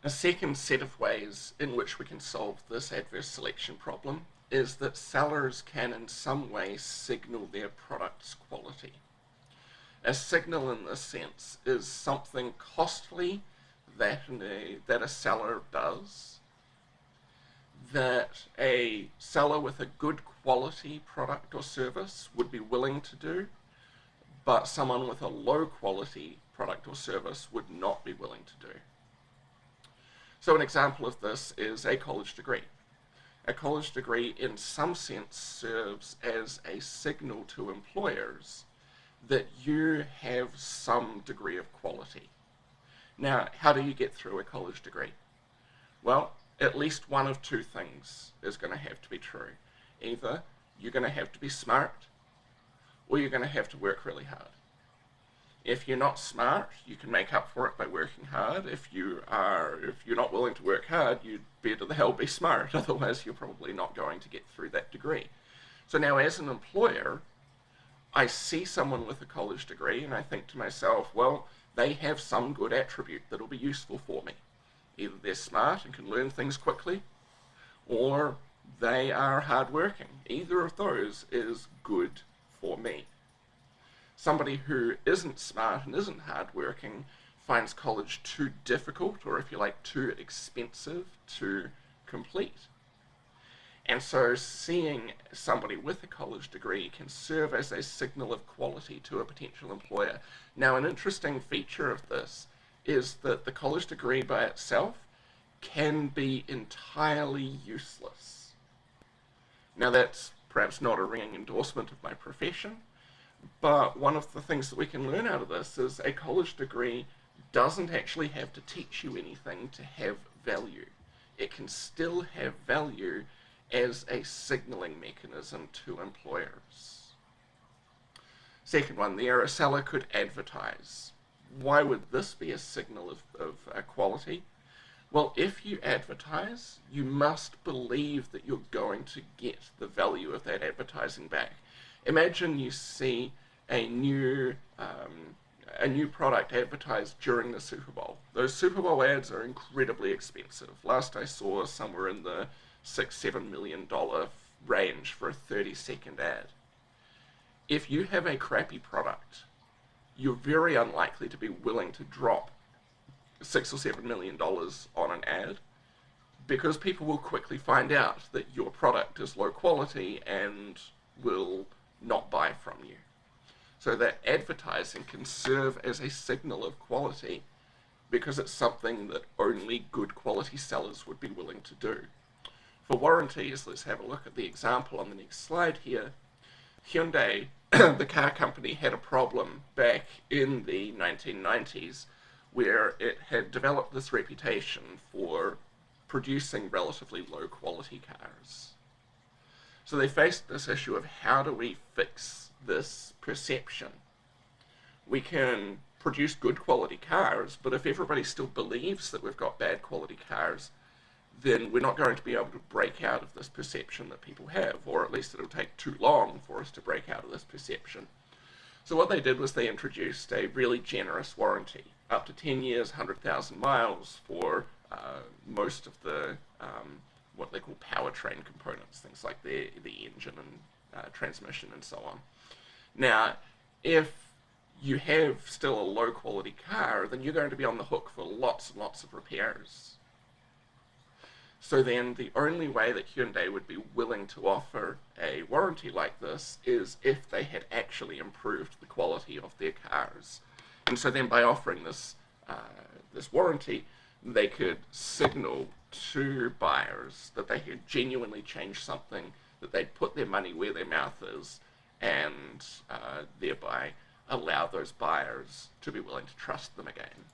A second set of ways in which we can solve this adverse selection problem is that sellers can in some way signal their product's quality. A signal in this sense is something costly that a seller does, that a seller with a good quality product or service would be willing to do, but someone with a low quality product or service would not be willing to do. So an example of this is a college degree. A college degree in some sense serves as a signal to employers that you have some degree of quality. Now, how do you get through a college degree? Well, at least one of two things is going to have to be true. Either you're going to have to be smart, or you're going to have to work really hard. If you're not smart, you can make up for it by working hard. If you're not willing to work hard, you'd better the hell be smart. Otherwise, you're probably not going to get through that degree. So now, as an employer, I see someone with a college degree, and I think to myself, well, they have some good attribute that'll be useful for me. Either they're smart and can learn things quickly, or they are hardworking. Either of those is good for me. Somebody who isn't smart and isn't hardworking finds college too difficult, or if you like, too expensive to complete. And so seeing somebody with a college degree can serve as a signal of quality to a potential employer. Now, an interesting feature of this is that the college degree by itself can be entirely useless. Now, that's perhaps not a ringing endorsement of my profession, but one of the things that we can learn out of this is a college degree doesn't actually have to teach you anything to have value. It can still have value as a signaling mechanism to employers. Second one there, a seller could advertise. Why would this be a signal of quality? Well, if you advertise, you must believe that you're going to get the value of that advertising back. Imagine you see a new product advertised during the Super Bowl. Those Super Bowl ads are incredibly expensive. Last I saw, somewhere in the $6-7 million range for a 30-second ad. If you have a crappy product, you're very unlikely to be willing to drop $6 or $7 million on an ad, because people will quickly find out that your product is low quality and will not buy from you. So that advertising can serve as a signal of quality because it's something that only good quality sellers would be willing to do. For warranties, let's have a look at the example on the next slide here. Hyundai, the car company, had a problem back in the 1990s where it had developed this reputation for producing relatively low quality cars. So they faced this issue of how do we fix this perception? We can produce good quality cars, but if everybody still believes that we've got bad quality cars, then we're not going to be able to break out of this perception that people have, or at least it'll take too long for us to break out of this perception. So what they did was they introduced a really generous warranty, up to 10 years, 100,000 miles for most of the what they call powertrain components, things like the engine and transmission and so on. Now, if you have still a low quality car, then you're going to be on the hook for lots and lots of repairs. So then the only way that Hyundai would be willing to offer a warranty like this is if they had actually improved the quality of their cars. And so then by offering this warranty, they could signal to buyers that they had genuinely changed something, that they'd put their money where their mouth is, and thereby allow those buyers to be willing to trust them again.